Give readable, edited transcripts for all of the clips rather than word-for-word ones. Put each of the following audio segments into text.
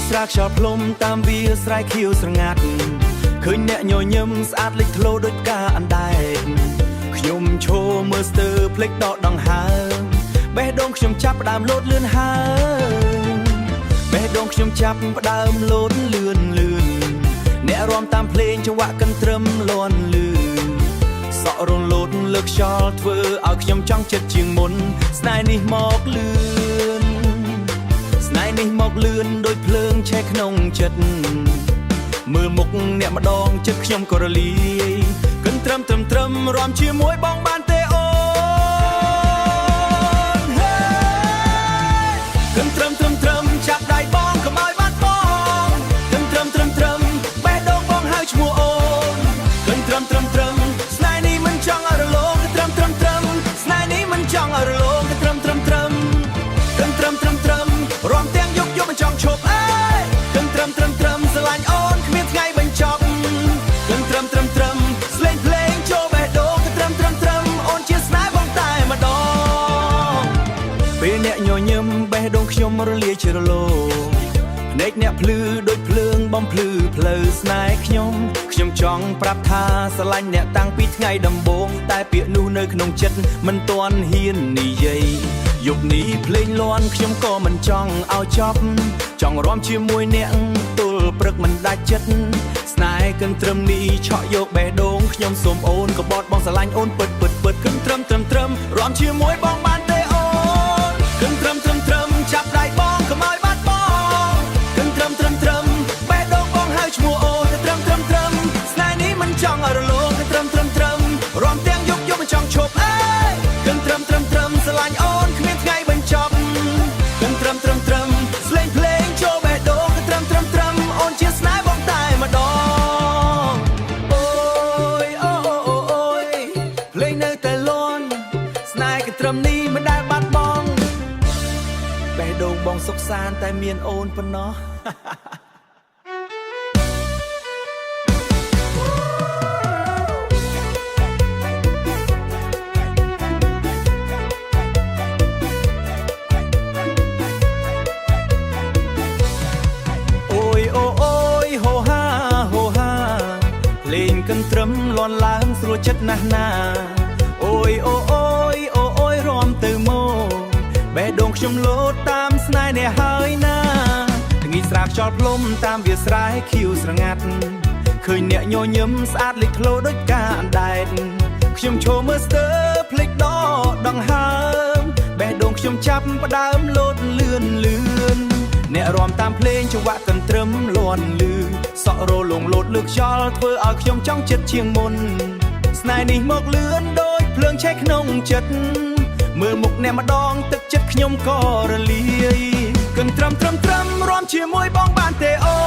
ស្រាខ្យល់ភ្លុំតាមវាស្រែខៀវស្រងាត់ឃើញអ្នកញញឹមស្អាតលេចធ្លោដូចផ្កាអណ្ដែតខ្ញុំឈរមើលស្ទើរភ្លេចដកដង្ហើមបេះដូងខ្ញុំចាប់ផ្ដើមលោតលឿនហើបេះដូងខ្ញុំចាប់ផ្ដើមលោតលឿនអ្នករាំតាមភ្លេងចង្វាក់កន្ទ្រឹមលាន់លឺសក់រលោតលើខ្យល់ធ្វើឲ្យខ្ញុំចង់ចិត្តជាងមុនស្នេហ៍នេះមកលឿនស្នេហ៍នេះមកលឿនដូចភ្លើងឆេះក្នុងចិត្តមើលមុខអ្នកម្ដងចិត្តខ្ញុំក៏រលាយកន្ទ្រឹមរាំជាមួយបងបានទេអូនកន្ទ្រឹមចាប់ដៃបងកុំឲ្យបាត់បង់កន្ទ្រឹមបេះដូងបងហៅឈ្មោះអូនកន្ទ្រឹមស្នេហ៍នេះមិនចង់ឲ្យរលងកន្ទ្រឹមស្នេហ៍នេះមិនចង់ឲ្យរលងកន្ទ្រឹមរាំទាំងយកមិនចង់ឈប់អើយកន្ទ្រឹមស្រឡាញ់អូនគ្មានថ្ងៃបញ្ចប់កន្ទ្រឹមស្លេងភ្លេងចូលបេះដូងកន្ទ្រឹមអូនជាស្នេហ៍បងតែម្ដងពេលអ្នកញញឹមបេះដូងខ្ញុំរលាយជារលោភ្នែកអ្នកភ្លឺដូចភ្លើងបំភ្លឺផ្លូវស្នេហ៍ខ្ញុំចង់ប្រាប់ថាស្រឡាញ់អ្នកតាំងពីថ្ងៃដំបូងតែពាក្យនោះនៅក្នុងចិត្តមិនទាន់ហ៊ាននិយាយយប់នេះភ្លេងលាន់ខ្ញុំក៏មិនចង់ឲ្យចប់ចង់រាំជាមួយអ្នកទល់ព្រឹកមិនដាច់ចិត្តស្នេហ៍កន្ទ្រឹមនេះឆក់យកបេះដូងខ្ញុំសូមអូនក៏បត់បងស្រឡាញ់អូនពិតកន្ទ្រឹមរាំជាមួយបងបានទេអូនកន្ទ្រឹមចាប់ដៃបងកុំឲ្យបាត់បង់កន្ទ្រឹមបេះដូងបងហៅឈ្មោះអូនកន្ទ្រឹមស្នេហ៍នេះមិនចង់ឲ្យរលងកន្ទ្រឹមរាំទាំងយកមិនចង់ឈប់អើយកន្ទ្រឹមស្រឡាញ់អូនគ្មានថ្ងៃបញ្ចប់កន្ទ្រឹមស្លេងភ្លេងចូលបេះដូងកន្ទ្រឹមអូនជាស្នេហ៍បងតែម្ដងអូយភ្លេងនៅតែលាន់ស្នេហ៍កន្ទ្រឹមនេះមិនដែលបាត់បង់បេះដូងបងសុខសាន្តតែមានអូនប៉ុណ្ណោះលេងកន្ទ្រឹមលាន់ឡើងស្រួលចិត្តណាស់ណាអូយរាំទៅមកបេះដូងខ្ញុំលោតតាមស្នេហ៍អ្នកហើយណាថ្ងៃស្រាខ្យល់ភ្លុំតាមវាស្រែខៀវស្រងាត់ឃើញអ្នកញញឹមស្អាតលេចធ្លោដូចផ្កាអណ្ដែតខ្ញុំឈរមើលស្ទើរភ្លេចដកដង្ហើមបេះដូងខ្ញុំចាប់ផ្ដើមលោតលឿនអ្នករាំតាមភ្លេងចង្វាក់កន្ទ្រឹមលាន់លឺសក់រលងលោតលើខ្យល់ធ្វើឲ្យខ្ញុំចង់ចិត្តជាងមុនស្នេហ៍នេះមកលឿនដូចភ្លើងឆេះក្នុងចិត្តមើលមុខអ្នកម្ដងទឹកចិត្តខ្ញុំក៏រលាយកន្ទ្រឹមរាំជាមួយបងបានទេអូ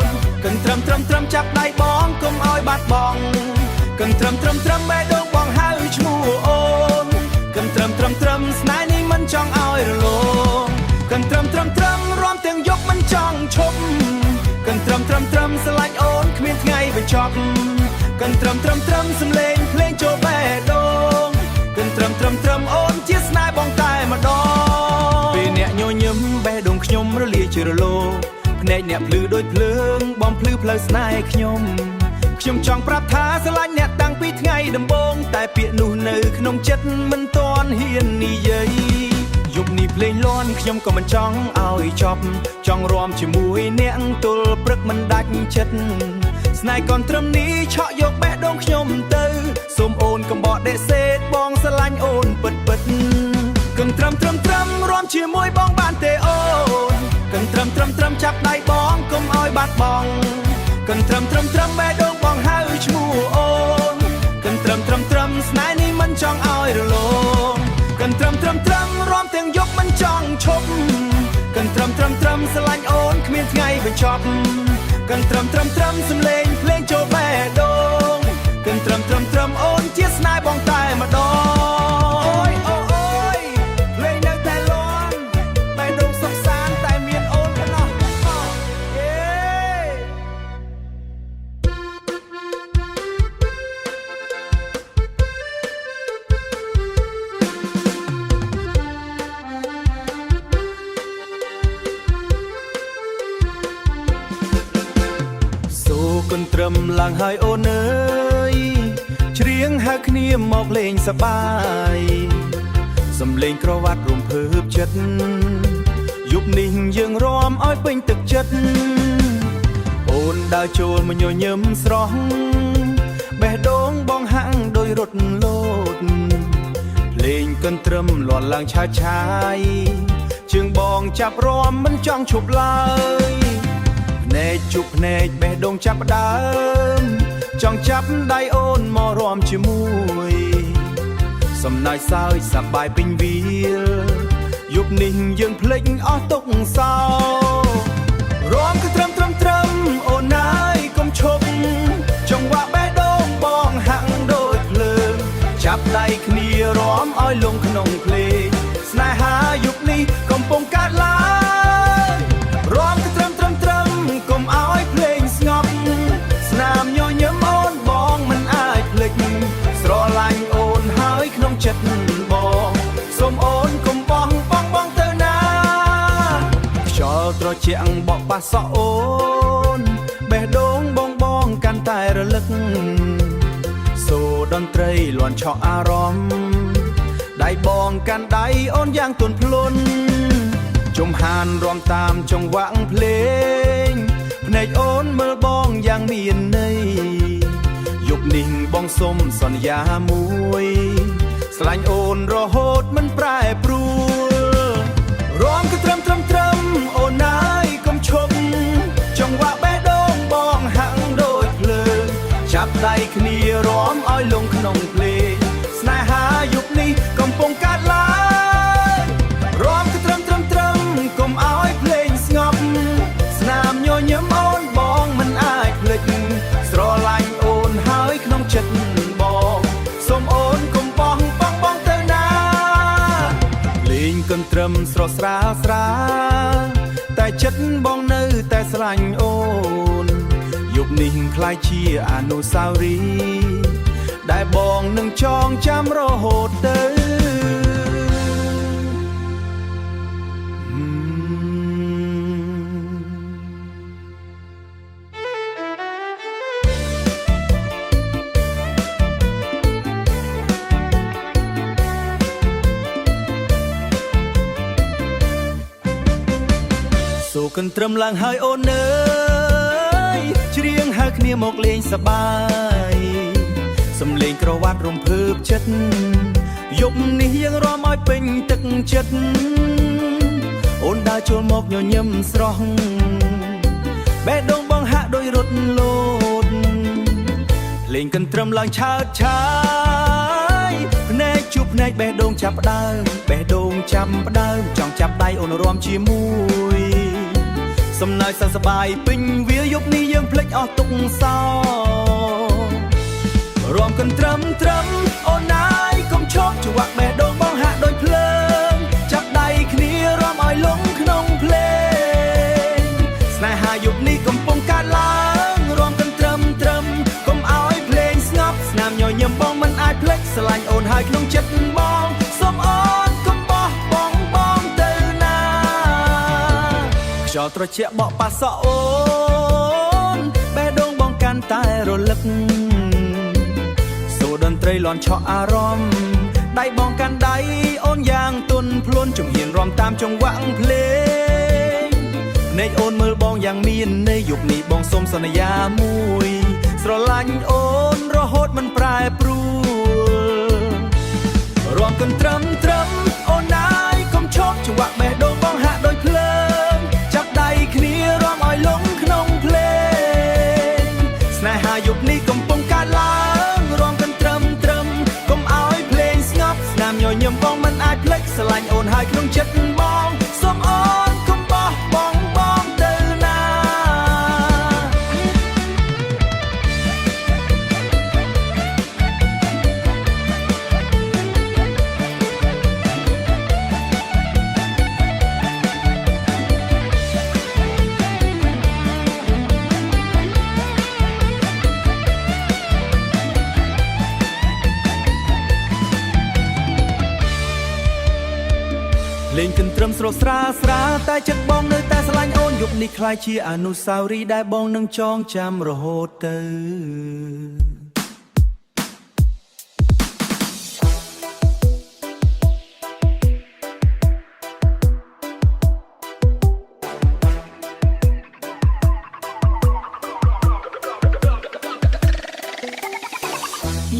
នកន្ទ្រឹមចាប់ដៃបងកុំឲ្យបាត់បង់កន្ទ្រឹមបេះដូងបងហៅឈ្មោះអូនកន្ទ្រឹមស្នេហ៍នេះមិនចង់ឲ្យរលងកន្ទ្រឹមរាំទាំងយកមិនចង់ឈប់កន្ទ្រឹមស្រឡាញ់អូនគ្មានថ្ងៃបញ្ចប់កន្ទ្រឹមសំឡេងភ្លេងចូលបេះដូងកន្ទ្រឹមអូនជាស្នេហ៍បងតែម្ដងពេលអ្នកញញឹមបេះដូងខ្ញុំរលាយជារលោភ្នែកអ្នកភ្លឺដូចភ្លើងបំភ្លឺផ្លូវស្នេហ៍ខ្ញុំចង់ប្រាប់ថាស្រឡាញ់អ្នកតាំងពីថ្ងៃដំបូងតែពាក្យនោះនៅក្នុងចិត្តមិនទាន់ហ៊ាននិយាយយប់នេះភ្លេងលាន់ខ្ញុំក៏មិនចង់ឲ្យចប់ចង់រាំជាមួយអ្នកទល់ព្រឹកមិនដាច់ចិត្តស្នេហ៍កន្ទ្រឹមនេះឆក់យកបេះដូងខ្ញុំទៅសូមអូនកុំបដិសេធបងស្រឡាញ់អូនពិតកន្ទ្រឹមរាំជាមួយបងបានទេអូនកន្ទ្រឹមចាប់ដៃបងកុំឲ្យបាត់បង់កន្ទ្រឹមបេះដូងបងហៅឈ្មោះអូនកន្ទ្រឹមស្នេហ៍នេះមិនចង់ឲ្យរលងកន្ទ្រឹមរាំទាំងយកមិនចង់ឈប់កន្ទ្រឹមស្រឡាញ់អូនគ្មានថ្ងៃបញ្ចប់កន្ទ្រឹមសំឡេងភ្លេងចូលបេះដូងកន្ទ្រឹមអូនជាស្នេហ៍បងតែម្ដងអូយភ្លេងនៅតែលាន់បេះដូងសុខសាន្តតែមានអូនប៉ុណ្ណោះ កន្ទ្រឹមឡើងហើយអូនអើយច្រៀងហៅគ្នាមកលេងសប្បាយសំលេងក្រវ៉ាត់រំភើបចិត្តយប់នេះយើងរាំឲ្យពេញទឹកចិត្តអូនដើរចូលមកញញឹមស្រស់បេះដូងបងហាំងដោយរត់លោតភ្លេងកន្ទ្រឹមលាន់ឡើងឆាយឆាយជើងបងចាប់រាំមិនចង់ឈប់ឡើយភ្នែកជប់ភ្នែកបេះដូងចាប់ដើមចង់ចាប់ដៃអូនមករាំជាមួយសំណាយសើចសប្បាយពេញវាលយប់នេះយើងភ្លេចអស់ទុក្ខសោរាំគឺត្រឹមអូនអើយកុំឈប់ចង្វាក់បេះដូងបងហាក់ដូចភ្លើងចាប់ដៃគ្នារាំឲ្យលងក្នុងភ្លេងស្នេហាយប់នេះកំពុងកើតឡើងរាំគឺត្រឹមកុំឲ្យភ្លេងស្ងប់ស្នាមញញឹមអូនបងមិនអាចភ្លេចស្រឡាញ់អូនហើយក្នុងចិត្តបងសូមអូនកុំបងទៅណាខ្យល់ត្រជាក់បក់ប៉ះសក់អូនបេះដូងបងកាន់តែរលឹកសូរតន្ត្រីលាន់ឆក់អារម្មណ៍ដៃបងកាន់ដៃអូនយ៉ាងទន់ភ្លន់ជំហានរាំតាមចង្វាក់ភ្លេងភ្នែកអូនមើលបងយ៉ាងមានន័យយប់នេះបងសុំសន្យាមួយស្រឡាញ់អូនរហូតមិនប្រែប្រួលរាំគឺត្រឹមអូនអើយកុំឈប់ចង្វាក់បេះដូងបងហាក់ដូចភ្លើងចាប់ដៃគ្នារាំឲ្យលងក្នុងភ្លេងស្នេហាយប់នេះកំពុងកើតឡើងរាំគឺត្រឹមកុំឲ្យភ្លេងស្ងប់ស្នាមញញឹមអូនបងមិនអាចភ្លេចស្រឡាញ់អូនហើយក្នុងចិត្តបងសូមអូនកុំបងទៅណាលេងកន្ទ្រឹមស្រស់ស្រាលតែចិត្តបងនៅតែស្រឡាញ់អូនយប់នេះคล้ายជាអនុស្សាវរីយ៍ដែលបងនឹងចងចាំរហូតទៅសូកន្ទ្រឹមឡើងហើយអូនអើយច្រៀងហៅគ្នាមកលេងសប្បាយសំលេងក្រវ៉ាត់រំភើបចិត្តយប់នេះយើងរាំឲ្យពេញទឹកចិត្តអូនដើរចូលមកញញឹមស្រស់បេះដូងបងហាក់ដូចរត់លោតលេងកន្ទ្រឹមឡើងឆើតឆាយភ្នែកជួបភ្នែកបេះដូងចាប់ផ្ដើមបេះដូងចាប់ផ្ដើមចង់ចាប់ដៃអូនរាំជាមួយសំណើចសប្បាយពេញវាយប់នេះយើងភ្លេចអស់ទុក្ខសោរាំកន្ទ្រឹមអូនអើយកុំឈប់ចង្វាក់បេះដូងបងហាក់ដូចភ្លើងចាប់ដៃគ្នារាំឲ្យលងក្នុងភ្លេងស្នេហាយប់នេះកំពុងកើតឡើងរាំកន្ទ្រឹមកុំឲ្យភ្លេងស្ងប់ស្នាមញញឹមបងមិនអាចភ្លេចស្រឡាញ់អូនហើយក្នុងចិត្តបងសូមអូនកុំបងទៅណាខ្យល់ត្រជាក់បក់ប៉ះសក់អូនបេះដូងបងកាន់តែរលឹកសូរតន្ត្រីលាន់ឆក់អារម្មណ៍ដៃបងកាន់ដៃអូនយ៉ាងទន់ភ្លន់ជំហានរាំតាមចង្វាក់ភ្លេងភ្នែកអូនមើលបងយ៉ាងមានន័យយប់នេះបងសូមសន្យាមួយស្រឡាញ់អូនរហូតមិនប្រែប្រួលរាំកន្ទ្រឹមអូនអើយកុំឈប់ចង្វាក់បេះដូងបងហាក់ដូចភ្លើងចាប់ដៃគ្នារាំឲ្យលងក្នុងភ្លេងស្នេហាយប់នេះកំពុងកើតឡើងរាំកន្ទ្រឹមកុំឲ្យភ្លេងស្ងប់ស្នាមញញឹមបងមិនអាចភ្លេចស្រឡាញ់អូនហើយក្នុងចិត្តបងសូមអូនកុំបងទៅណា លេងកន្ ស្រស់ស្រាលស្រាលតែចិត្តបងនៅតែស្រឡាញ់អូនយប់នេះคล้ายជាអនុស្សាវរីយ៍ដែលបងនឹងចងចាំរហូតទៅ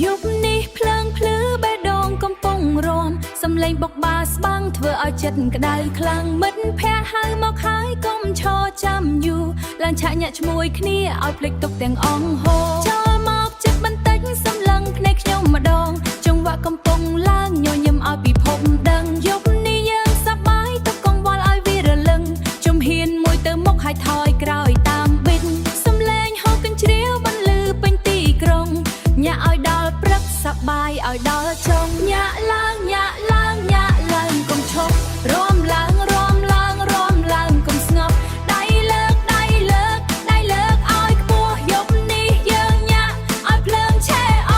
យប់នេះភ្លើងភ្លឺបេះដូងកំពុងរំសំឡេងបុកបាស្បាំងធ្វើឲ្យចិត្តក្តៅខ្លាំងមិត្តភ័ក្តិហៅមកហើយកុំឈរចាំយូរឡើងឆាក់ញាក់ឈ្មោះគ្នាឲ្យភ្លេចទុកទាំងអង្ហោចូលមកចិត្តបន្តិចសំឡឹងភ្នែកខ្ញុំម្ដងចង្វាក់កំពុងឡើងញញឹមឲ្យពិភពដឹងយប់នេះយើងសប្បាយទុកកង្វល់ឲ្យវារលឹងជំហានមួយទៅមុខហើយថយក្រោយតាមបិទសំឡេងហូរកញ្ជ្រៀវបន្លឺពេញទីក្រុងញាក់ឲ្យដល់ព្រឹកសប្បាយឲ្យដល់ចុងញាក់ឡើងញាក់ឡើងញាក់ឡើងកុំឈប់រំឡើងរំឡើងរំឡើងកុំស្ងប់ដៃលើកដៃលើកដៃលើកឲ្យខ្ពស់យប់នេះយើងញាក់ឲ្យភ្លើងឆេះអ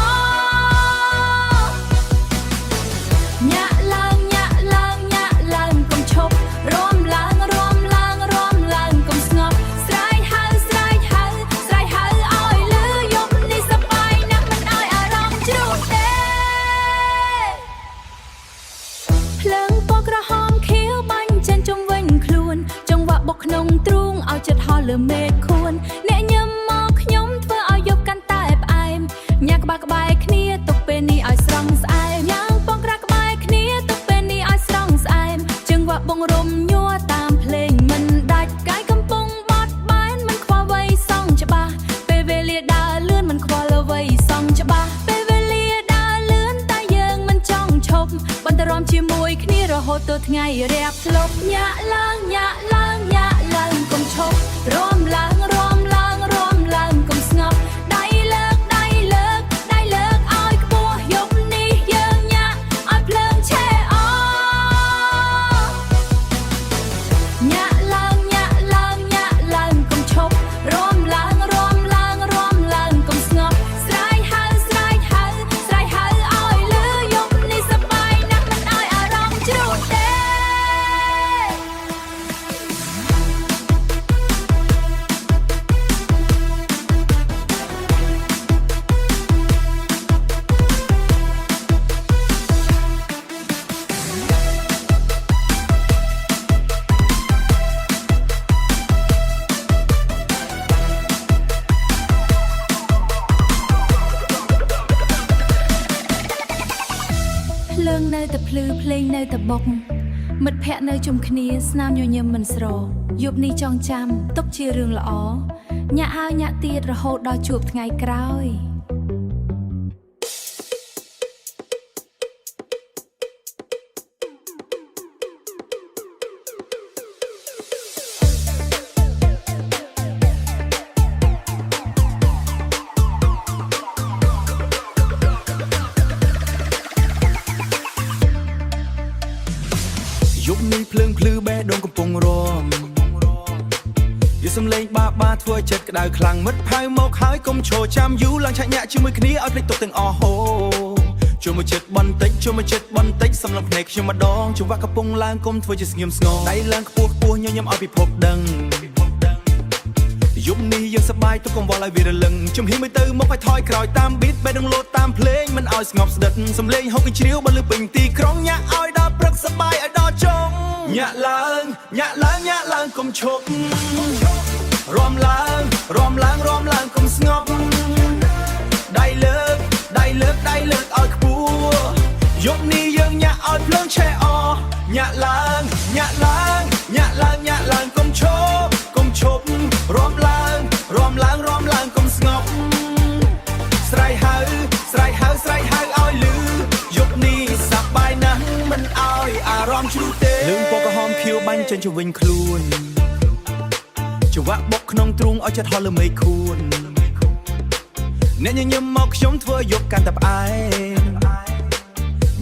ញាក់ឡើងញាក់ឡើងញាក់ឡើងកុំឈប់រំឡើងរំឡើងរំឡើងកុំស្ងប់ស្រែកហៅស្រែកហៅស្រែកហៅឲ្យលឺយប់នេះសប្បាយណាស់មិនឲ្យអារម្មណ៍ជ្រុះទេភ្លើងពណ៌ក្រហមខៀវបាញ់ចេញជុំវិញខ្លួនចង្វាក់បុកក្នុងទ្រូងឲ្យចិត្តហល់លើមេឃខួនអ្នកញឹមមកខ្ញុំធ្វើឲ្យយប់កាន់តែផ្អែមញ៉ាំក្បែរគ្នាទុកពេលនេះឲ្យស្រង់ស្អែមយ៉ាងពងក្រាក្បែរគ្នាទុកពេលនេះឲ្យស្រង់ស្អែមចង្វាក់បងរំញ័រតាមភ្លេងមិនដាច់កាយកំពុងបត់បែនមិនខ្វល់អ្វីសងច្បាស់ពេលវេលាដើរលឿនមិនខ្វល់អ្វីសងច្បាស់ពេលវេលាដើរលឿនតែយើងមិនចង់ឈប់បន្តរំជាមួយគ្នារហូតដល់ថ្ងៃរាបស្លប់ញាក់ឡើងញាក់ឡើងញាក់ឡើងកុំឈប់រំឡើងរំឡើងរំឡើងកុំស្ងប់ដៃលើកដៃលើកដៃលើកឲ្យខ្ពស់យប់នេះយើងញាក់ឲ្យភ្លើងឆេះអញាក់ឡើងញាក់ឡើងញាក់ឡើងកុំឈប់រំឡើងរំឡើងរំឡើងកុំស្ងប់ស្រែកហៅស្រែកហៅស្រែកហៅឲ្យលឺយប់នេះសប្បាយណាស់មិនឲ្យអារម្មណ៍ជ្រុះទេភ្លើងនៅតែភ្លឺភ្លេងនៅតែបុកមិត្តភ័ក្តិនៅជុំគ្នាស្នាមញញឹមមិនស្រយប់នេះចងចាំទុកជារឿងល្អញាក់ហើយញាក់ទៀតរហូតដល់ជួបថ្ងៃក្រោយយប់នេះភ្លើងភ្លឺបេះដូងកំពុងរំយសំឡេងបាធ្វើចិត្តក្តៅខ្លាំងមិត្តផៅមកហើយកុំឈរចាំយូរឡើងឆាក់ញាក់ជាមួយគ្នាឲ្យភ្លេចទុកទាំងអស់ហូជួយមកចិត្តបន្តិចជួយមកចិត្តបន្តិចសំឡងភ្នែកខ្ញុំម្ដងចង្វាក់កំពុងឡើងកុំធ្វើជាស្ងៀមស្ងងដៃឡើងខ្ពស់ខ្ពស់ញញឹមឲ្យពិភពដឹងយប់នេះយើងសប្បាយទុកកង្វល់ឲ្យវារលឹងជំហានមួយទៅមកឲ្យថយក្រោយតាមប៊ីតបេះដូងលោតតាមភ្លេងមិនឲ្យស្ងប់ស្ដិតសំឡេងហូរកញ្ជ្រៀវបន្លឺពេញទីក្រុងញាក់ឲ្យដល់ព្រឹកសប្បាយឲ្យដល់ចុងញាក់ឡើងញាក់ឡើងញាក់ឡើងកុំឈប់រំឡើងរំឡើងរំឡើងកុំស្ងប់ដៃលើកដៃលើកដៃលើកឲ្យខ្ពស់យប់នេះយើងញាក់ឲ្យភ្លើងឆេះអញាក់ឡើងញាក់ឡើងញាក់ឡើងញាក់ឡើងកុំឈប់កុំឈប់រំឡើងរំឡើងរំឡើងកុំស្ងប់ស្រែកហៅស្រែកហៅស្រែកហៅឲ្យលឺយប់នេះសប្បាយណាស់មិនឲ្យអារម្មណ៍ជ្រុះទេលឿងពណ៌ក្រហមខៀវបាញ់ចេញជុំវិញខ្លួនចង្វាក់បុកក្នុងទ្រូងឲ្យចិត្តហល់លើមេឃខួនអ្នកញញឹមមកខ្ញុំធ្វើយប់កាន់តែផ្អែម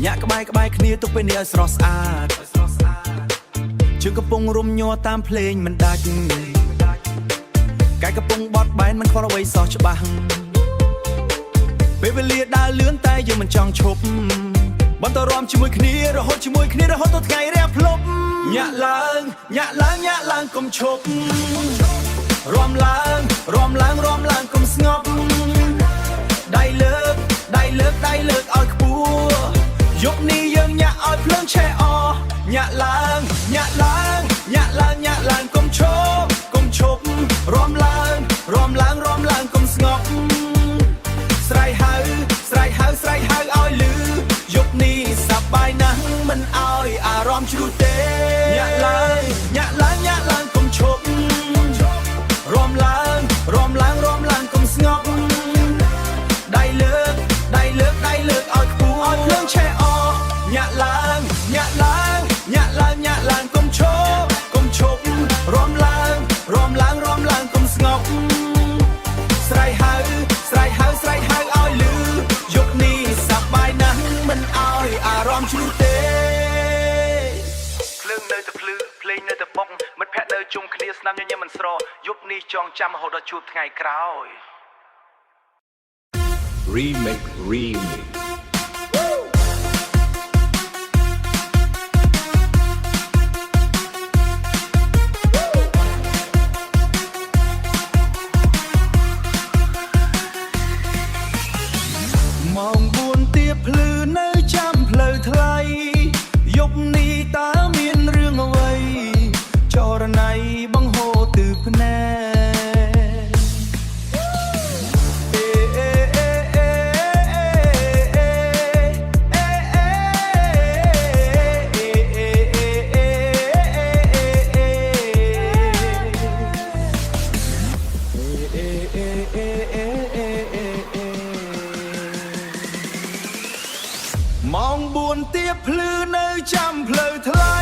ញាក់ក្បែរគ្នាទុកពេលនេះឲ្យស្រស់ស្អាតជើងកំពុងរំញ័រតាមភ្លេងមិនដាច់កាយកំពុងបត់បែនមិនខ្វល់អ្វីសោះច្បាស់ពេលវេលាដើរលឿនតែយើងមិនចង់ឈប់បន្តរំជាមួយគ្នារហូតជាមួយគ្នារហូតដល់ថ្ងៃរាភ្លប់ ញាក់ឡើងញាក់ឡើងញាក់ឡើងកុំឈប់រំឡើងរំឡើងរំឡើងកុំស្ងប់ដៃលើកដៃលើកដៃលើកឲ្យខ្ពស់យប់នេះយើងញាក់ឲ្យភ្លើងឆេះអញាក់ឡើងញាក់ឡើងញាក់ឡើងញាក់ឡើងកុំឈប់កុំឈប់រំឡើងរំឡើងរំឡើងកុំស្ងប់ស្រែកហៅស្រែកហៅស្រែកហៅឲ្យលឺយប់នេះសប្បាយណាស់មិនឲ្យអារម្មណ៍ជ្រុះទេញាក់ឡើងញាក់ឡើងញាក់ឡើងកុំឈប់រំឡើងរំឡើងរំឡើងកុំស្ងប់ដៃលើកដៃលើកដៃលើកឲ្យខ្ពស់ឲ្យភ្លើងឆេះអញាក់ឡើងញាក់ឡើងញាក់ឡើងញាក់ឡើងកុំឈប់កុំឈប់រំឡើងរំឡើងរំឡើងកុំស្ងប់ស្រែកហៅស្រែកហៅស្រែកហៅឲ្យលឺយប់នេះសប្បាយណាស់មិនឲ្យអារម្មណ៍ជ្រុះទេភ្លើងនៅតែភ្លឺភ្លេងនៅតែបុកមិត្តភក្តិនៅជុំគ្នាស្នាមញញឹមមិនស្រយប់នេះចងចាំរហូតដល់ជួបថ្ងៃក្រោយ Remix ម៉ោង4ទៀបភ្លឺនៅចាំផ្លូវថ្លៃយប់នេះតើមានរឿងអ្វីចរណៃបង្ហូរទឺភ្នែម៉ោង4ទៀបភ្លឺនៅចាំផ្លូវថ្លៃ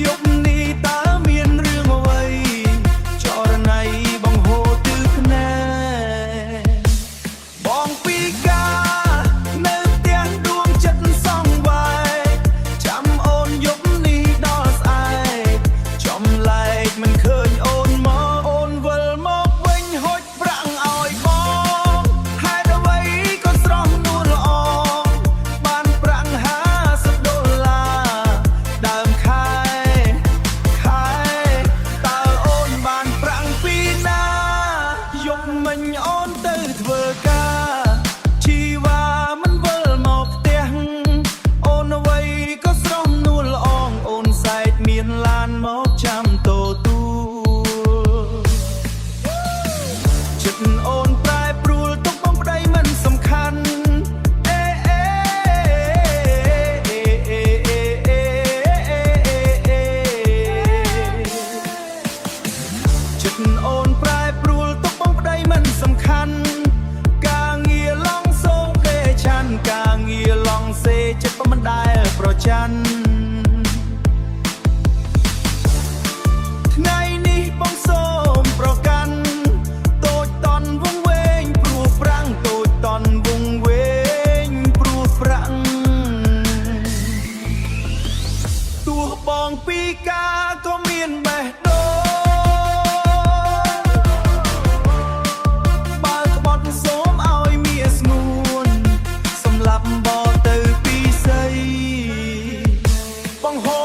យប់នេះតើមានរឿងអ្វីចរណៃបង្ហូរទឺភ្នែបងពីការនៅផ្ទះដួងចិត្តសងវាយចាំអូនយប់នេះដល់ស្អែកចំលែកមិនឃើញអូនមកអូនវិលមកវិញហុចប្រាំងឲ្យបងបានប្រាំង50ដុល្លារដើមខែតើអូនបានប្រាំងពីណាយប់មិញអូនទៅធ្វើការជីវ៉ាមិនវិលមកផ្ទះអូនអ្វីក៏ស្រស់នួលល្អងអូនសែកមានឡានមកចាំទទួលចិត្តអូនប្រែប្រួលទុកបងប្តីមិនសំខាន់អូនប្រែប្រួលទុកបងប្តីមិនសំខាន់ការងារឡងសូងគេឆាន់ការងារឡងសេចិត្តមិនដែលប្រច័ណ្ឌថ្ងៃនេះបងសូមប្រកាន់តូចតន់វងវែងព្រោះប្រាំងតូចតន់វងវែងព្រោះប្រាំងទោះបងពីការក៏មានបេះដូងសូមឲ្យមានស្ងួនសម្លាប់បទៅពីស័យបង្ហូរ